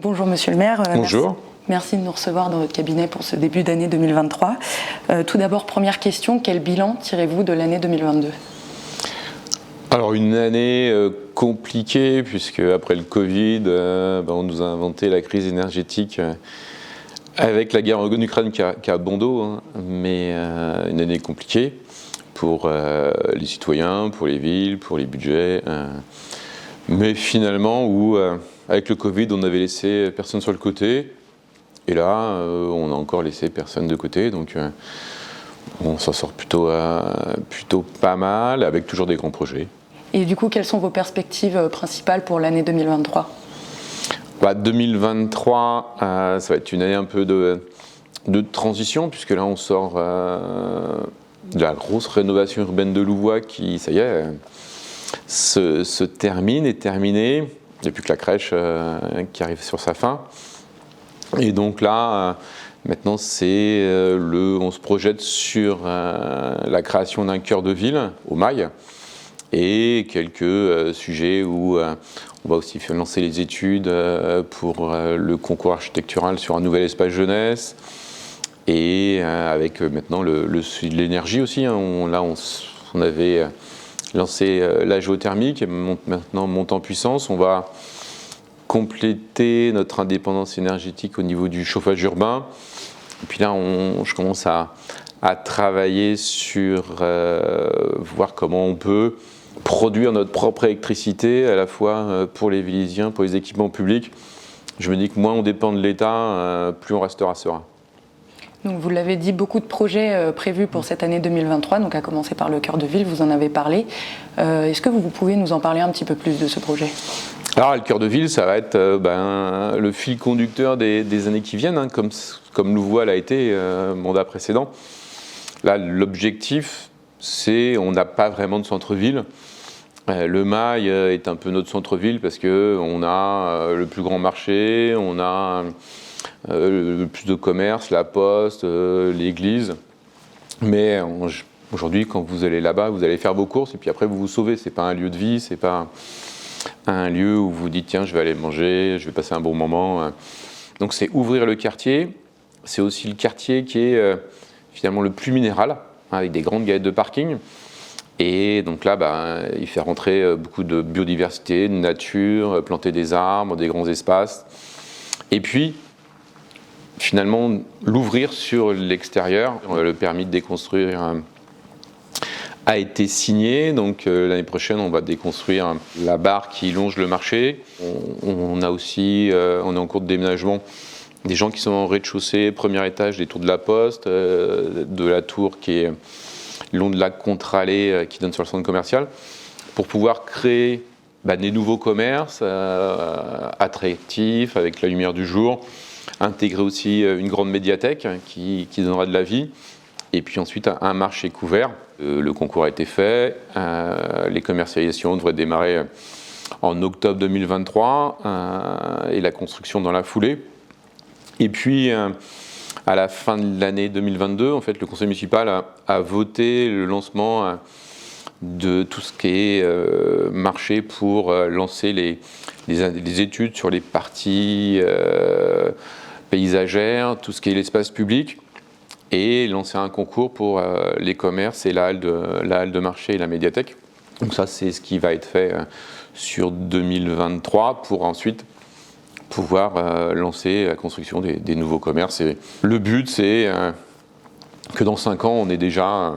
Bonjour Monsieur le maire. Bonjour. Merci de nous recevoir dans votre cabinet pour ce début d'année 2023. Tout d'abord, première question, quel bilan tirez-vous de l'année 2022 ? Alors une année compliquée puisque après le Covid, on nous a inventé la crise énergétique avec la guerre en Ukraine qui a bon dos, hein, mais une année compliquée pour les citoyens, pour les villes, pour les budgets, mais finalement où avec le Covid on avait laissé personne sur le côté et là on a encore laissé personne de côté, donc on s'en sort plutôt pas mal avec toujours des grands projets. Et du coup, quelles sont vos perspectives principales pour l'année 2023 ? 2023, ça va être une année un peu de transition, puisque là on sort de la grosse rénovation urbaine de Louvois qui, ça y est, se termine, est terminée. Il n'y a plus que la crèche qui arrive sur sa fin. Et donc là, maintenant on se projette sur la création d'un cœur de ville au Mail, et quelques sujets où on va aussi lancer les études pour le concours architectural sur un nouvel espace jeunesse, et avec maintenant le sujet de l'énergie aussi, hein. On avait lancé la géothermie qui maintenant monte en puissance. On va compléter notre indépendance énergétique au niveau du chauffage urbain. Et puis là, je commence à travailler sur voir comment on peut produire notre propre électricité, à la fois pour les Villisiens, pour les équipements publics. Je me dis que moins on dépend de l'État, plus on restera serein. Donc vous l'avez dit, beaucoup de projets prévus pour cette année 2023, donc à commencer par le cœur de ville, vous en avez parlé. Est-ce que vous pouvez nous en parler un petit peu plus de ce projet ? Alors le cœur de ville, ça va être le fil conducteur des années qui viennent, hein, comme Louvois l'a été mandat précédent. Là, l'objectif, c'est on n'a pas vraiment de centre-ville. Le Mail est un peu notre centre-ville parce qu'on a le plus grand marché, on a le plus de commerce, la poste, l'église. Mais aujourd'hui, quand vous allez là-bas, vous allez faire vos courses et puis après vous vous sauvez. C'est pas un lieu de vie, c'est pas un lieu où vous dites tiens, je vais aller manger, je vais passer un bon moment. Donc c'est ouvrir le quartier. C'est aussi le quartier qui est finalement le plus minéral, avec des grandes galettes de parking. Et donc là, il fait rentrer beaucoup de biodiversité, de nature, planter des arbres, des grands espaces. Et puis, finalement, l'ouvrir sur l'extérieur. Le permis de déconstruire a été signé. Donc l'année prochaine, on va déconstruire la barre qui longe le marché. On a aussi, on est en cours de déménagement, des gens qui sont en rez-de-chaussée, premier étage des tours de la Poste, de la tour qui est le long de la contre-allée qui donne sur le centre commercial, pour pouvoir créer des nouveaux commerces attractifs, avec la lumière du jour, intégrer aussi une grande médiathèque qui donnera de la vie, et puis ensuite un marché couvert. Le concours a été fait, les commercialisations devraient démarrer en octobre 2023, et la construction dans la foulée. Et puis, à la fin de l'année 2022, en fait, le conseil municipal a voté le lancement de tout ce qui est marché pour lancer les études sur les parties paysagères, tout ce qui est l'espace public, et lancer un concours pour les commerces et la halle de marché et la médiathèque. Donc ça, c'est ce qui va être fait sur 2023 pour ensuite pouvoir lancer la construction des nouveaux commerces. Et le but, c'est que dans 5 ans, on ait déjà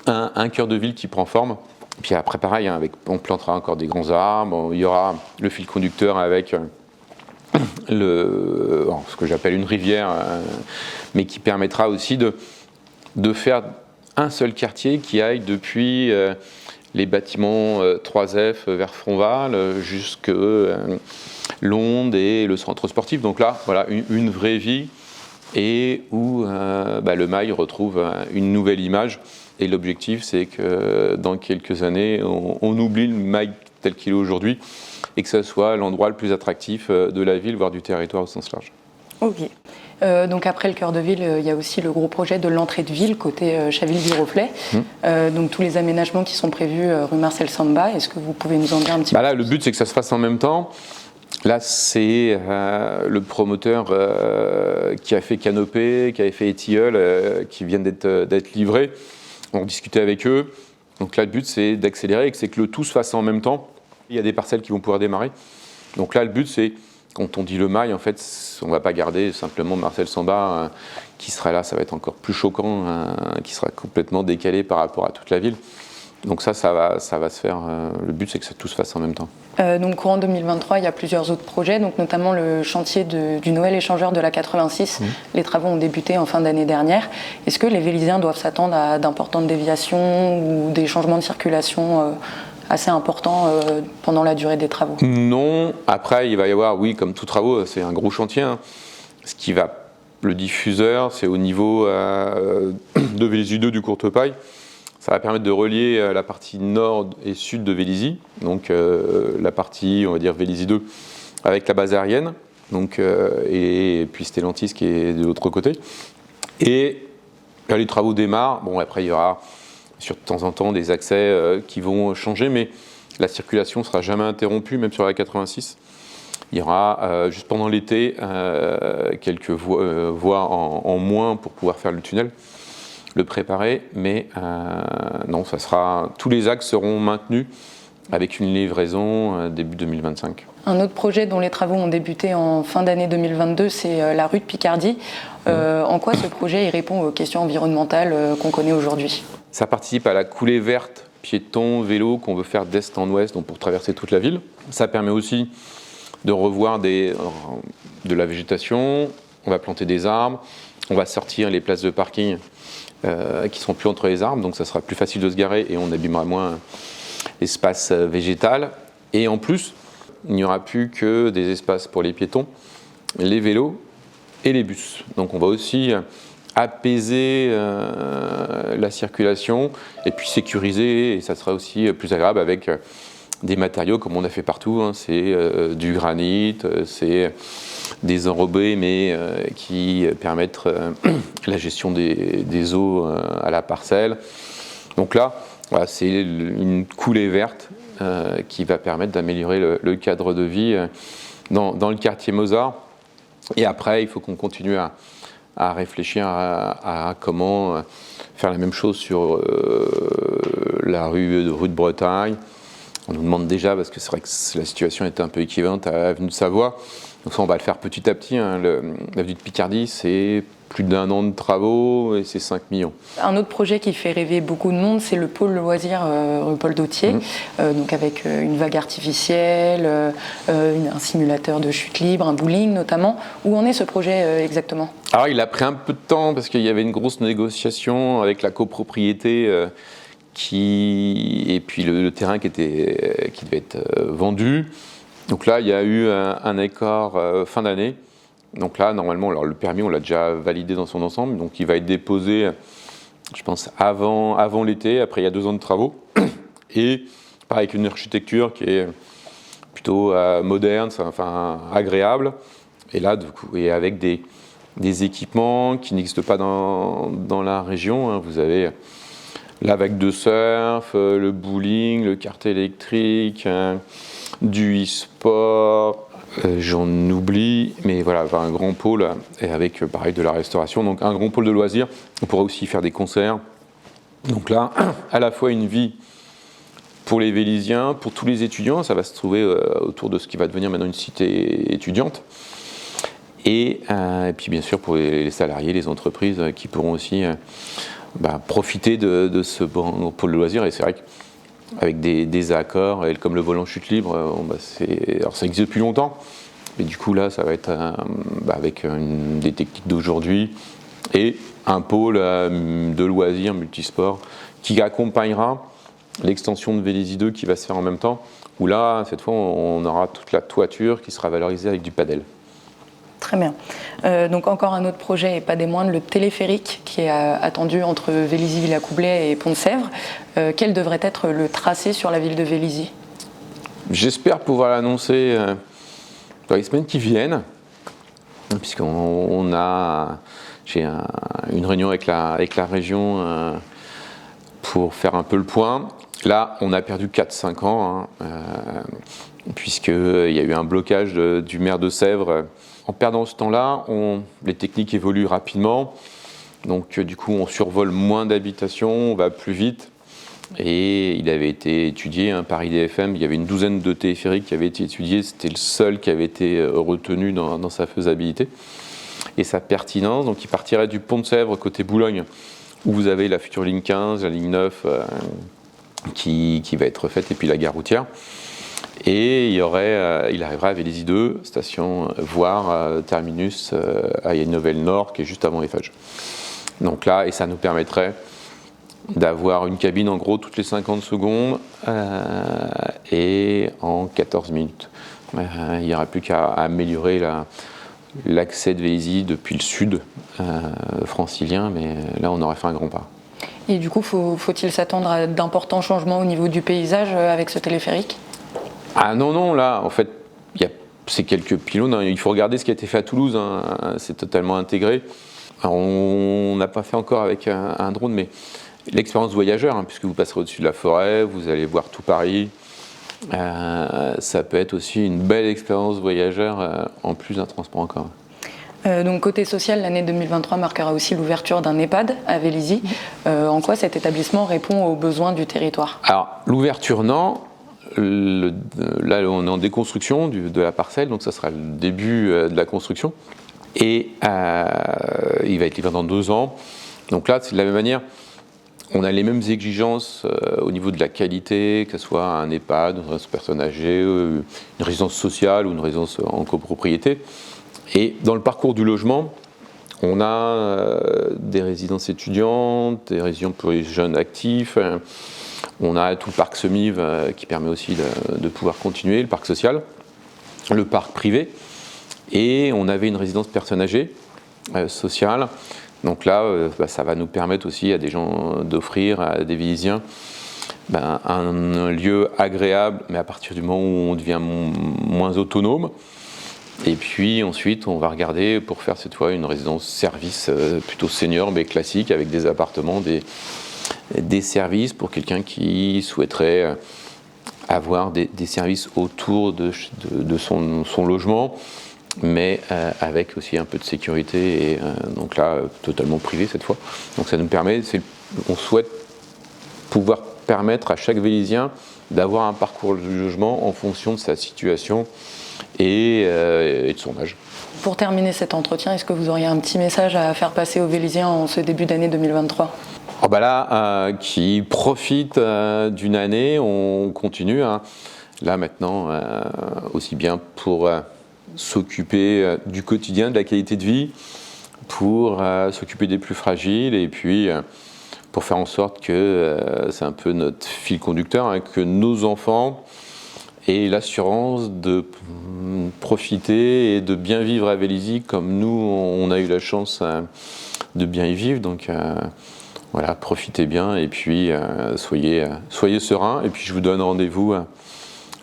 un cœur de ville qui prend forme. Puis après, pareil, on plantera encore des grands arbres, il y aura le fil conducteur avec ce que j'appelle une rivière, mais qui permettra aussi de faire un seul quartier qui aille depuis les bâtiments 3F vers Fronval jusque Londe et le centre sportif. Donc là, voilà, une vraie vie, et où le Mail retrouve une nouvelle image. Et l'objectif, c'est que dans quelques années, on oublie le Mail tel qu'il est aujourd'hui, et que ce soit l'endroit le plus attractif de la ville, voire du territoire au sens large. Ok. Donc après le cœur de ville, il y a aussi le gros projet de l'entrée de ville côté Chaville-du-Reflet. Donc tous les aménagements qui sont prévus rue Marcel Samba, est-ce que vous pouvez nous en dire un petit peu Là, le but, c'est que ça se fasse en même temps. Là, c'est le promoteur qui a fait Canopée, qui avait fait Etilleul, qui viennent d'être livrés. On discutait avec eux. Donc là, le but, c'est d'accélérer et que le tout se fasse en même temps. Il y a des parcelles qui vont pouvoir démarrer. Donc là, le but, c'est, quand on dit le mail, en fait, on ne va pas garder simplement Marcel Samba qui sera là, ça va être encore plus choquant, qui sera complètement décalé par rapport à toute la ville. Donc ça va se faire. Le but, c'est que tout se fasse en même temps. Donc courant 2023, il y a plusieurs autres projets, donc notamment le chantier du Noël échangeur de la 86. Les travaux ont débuté en fin d'année dernière. Est-ce que les Vélisiens doivent s'attendre à d'importantes déviations ou des changements de circulation assez importants pendant la durée des travaux? Non. Après, il va y avoir, oui, comme tout travaux, c'est un gros chantier. Le diffuseur, c'est au niveau de Vélizy 2 du Courtepaille. Ça va permettre de relier la partie nord et sud de Vélizy, donc la partie, on va dire, Vélizy 2, avec la base aérienne, donc, et puis Stellantis qui est de l'autre côté. Et là, les travaux démarrent. Bon, après, il y aura de temps en temps des accès qui vont changer, mais la circulation ne sera jamais interrompue, même sur la 86. Il y aura, juste pendant l'été, quelques voies en moins pour pouvoir faire le tunnel, le préparer, mais non, tous les axes seront maintenus avec une livraison début 2025. Un autre projet dont les travaux ont débuté en fin d'année 2022, c'est la rue de Picardie. En quoi ce projet répond aux questions environnementales qu'on connaît aujourd'hui? Ça participe à la coulée verte piéton, vélo qu'on veut faire d'est en ouest, donc pour traverser toute la ville. Ça permet aussi de revoir de la végétation, on va planter des arbres, on va sortir les places de parking qui ne seront plus entre les arbres, donc ça sera plus facile de se garer et on abîmera moins l'espace végétal. Et en plus, il n'y aura plus que des espaces pour les piétons, les vélos et les bus. Donc on va aussi apaiser la circulation et puis sécuriser, et ça sera aussi plus agréable avec des matériaux comme on a fait partout, hein. C'est du granit, c'est des enrobés mais qui permettent la gestion des eaux à la parcelle. Donc là, voilà, c'est une coulée verte qui va permettre d'améliorer le cadre de vie dans le quartier Mozart. Et après, il faut qu'on continue à réfléchir à comment faire la même chose sur la rue de Bretagne. On nous demande déjà, parce que c'est vrai que la situation était un peu équivalente à l'avenue de Savoie, donc ça on va le faire petit à petit. L'avenue de Picardie, c'est plus d'1 an de travaux et c'est 5 millions. Un autre projet qui fait rêver beaucoup de monde, c'est le pôle loisirs rue Paul Dautier, donc avec une vague artificielle, un simulateur de chute libre, un bowling notamment. Où en est ce projet exactement? Alors il a pris un peu de temps parce qu'il y avait une grosse négociation avec la copropriété et puis le terrain qui devait être vendu. Donc là, il y a eu un accord fin d'année. Donc là, normalement, alors le permis, on l'a déjà validé dans son ensemble. Donc il va être déposé, je pense, avant l'été. Après, il y a 2 ans de travaux. Et pareil, avec une architecture qui est plutôt moderne, enfin agréable. Et là, du coup, et avec des équipements qui n'existent pas dans la région, hein. Vous avez la vague de surf, le bowling, le kart électrique, du e-sport, j'en oublie, mais voilà, un grand pôle, et avec pareil de la restauration, donc un grand pôle de loisirs. On pourra aussi faire des concerts. Donc là, à la fois une vie pour les Vélisiens, pour tous les étudiants, ça va se trouver autour de ce qui va devenir maintenant une cité étudiante. Et puis bien sûr pour les salariés, les entreprises qui pourront aussi profiter de ce pôle de loisirs. Et c'est vrai qu'avec des accords, comme le volant chute libre, alors ça existe depuis longtemps, mais du coup là ça va être avec des techniques d'aujourd'hui et un pôle de loisirs multisport qui accompagnera l'extension de Vélizy 2 qui va se faire en même temps, où là cette fois on aura toute la toiture qui sera valorisée avec du padel. Très bien. Donc encore un autre projet, et pas des moindres, le téléphérique qui est attendu entre Vélizy-Villacoublay et Pont-de-Sèvres. Quel devrait être le tracé sur la ville de Vélizy? J'espère pouvoir l'annoncer dans les semaines qui viennent, j'ai une réunion avec la région pour faire un peu le point. Là, on a perdu 4-5 ans, puisqu'il y a eu un blocage du maire de Sèvres. En perdant ce temps-là, les techniques évoluent rapidement. Donc du coup, on survole moins d'habitations, on va plus vite. Et il avait été étudié par IDFM, il y avait une douzaine de téléphériques qui avaient été étudiés, c'était le seul qui avait été retenu dans sa faisabilité et sa pertinence. Donc il partirait du pont de Sèvres côté Boulogne, où vous avez la future ligne 15, la ligne 9 qui va être faite, et puis la gare routière. Et il arrivera à Vélizy 2, station voire terminus à Nouvelle Nord, qui est juste avant Eiffage. Donc là, et ça nous permettrait d'avoir une cabine en gros toutes les 50 secondes et en 14 minutes. Il n'y aura plus qu'à améliorer l'accès de Vélizy depuis le sud francilien, mais là on aurait fait un grand pas. Et du coup, faut-il s'attendre à d'importants changements au niveau du paysage avec ce téléphérique ? Ah non, là en fait, c'est quelques pylônes, il faut regarder ce qui a été fait à Toulouse, c'est totalement intégré. Alors, on n'a pas fait encore avec un drone, mais l'expérience voyageur, puisque vous passerez au-dessus de la forêt, vous allez voir tout Paris, ça peut être aussi une belle expérience voyageur en plus d'un transport en commun. Donc côté social, l'année 2023 marquera aussi l'ouverture d'un EHPAD à Vélizy. En quoi cet établissement répond aux besoins du territoire ? Alors l'ouverture, non. Là, on est en déconstruction de la parcelle, donc ça sera le début de la construction. Et il va être livré dans 2 ans. Donc là, c'est de la même manière. On a les mêmes exigences au niveau de la qualité, que ce soit un EHPAD, une résidence personne âgée, une résidence sociale ou une résidence en copropriété. Et dans le parcours du logement, on a des résidences étudiantes, des résidences pour les jeunes actifs, on a tout le parc Semiv qui permet aussi de pouvoir continuer, le parc social, le parc privé, et on avait une résidence personne âgée sociale. Donc là, ça va nous permettre aussi à des gens d'offrir à des Vélizyens un lieu agréable, mais à partir du moment où on devient moins autonome. Et puis ensuite, on va regarder pour faire cette fois une résidence service plutôt senior, mais classique, avec des appartements, des services pour quelqu'un qui souhaiterait avoir des services autour de son logement, mais avec aussi un peu de sécurité, et donc là, totalement privé cette fois. Donc ça nous permet, on souhaite pouvoir permettre à chaque Vélizien d'avoir un parcours du logement en fonction de sa situation et de son âge. Pour terminer cet entretien, est-ce que vous auriez un petit message à faire passer aux Vélizyens en ce début d'année 2023 ? Qui profitent d'une année, on continue. Là maintenant, aussi bien pour s'occuper du quotidien, de la qualité de vie, pour s'occuper des plus fragiles, et puis pour faire en sorte que c'est un peu notre fil conducteur, que nos enfants aient l'assurance de profiter et de bien vivre à Vélizy comme nous, on a eu la chance de bien y vivre. Donc voilà, profitez bien, et puis soyez sereins. Et puis je vous donne rendez-vous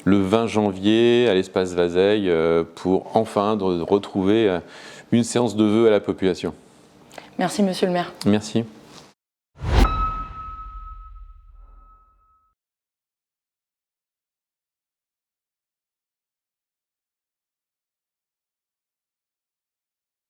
le 20 janvier à l'espace Vazeille pour enfin retrouver une séance de vœux à la population. Merci monsieur le maire. Merci.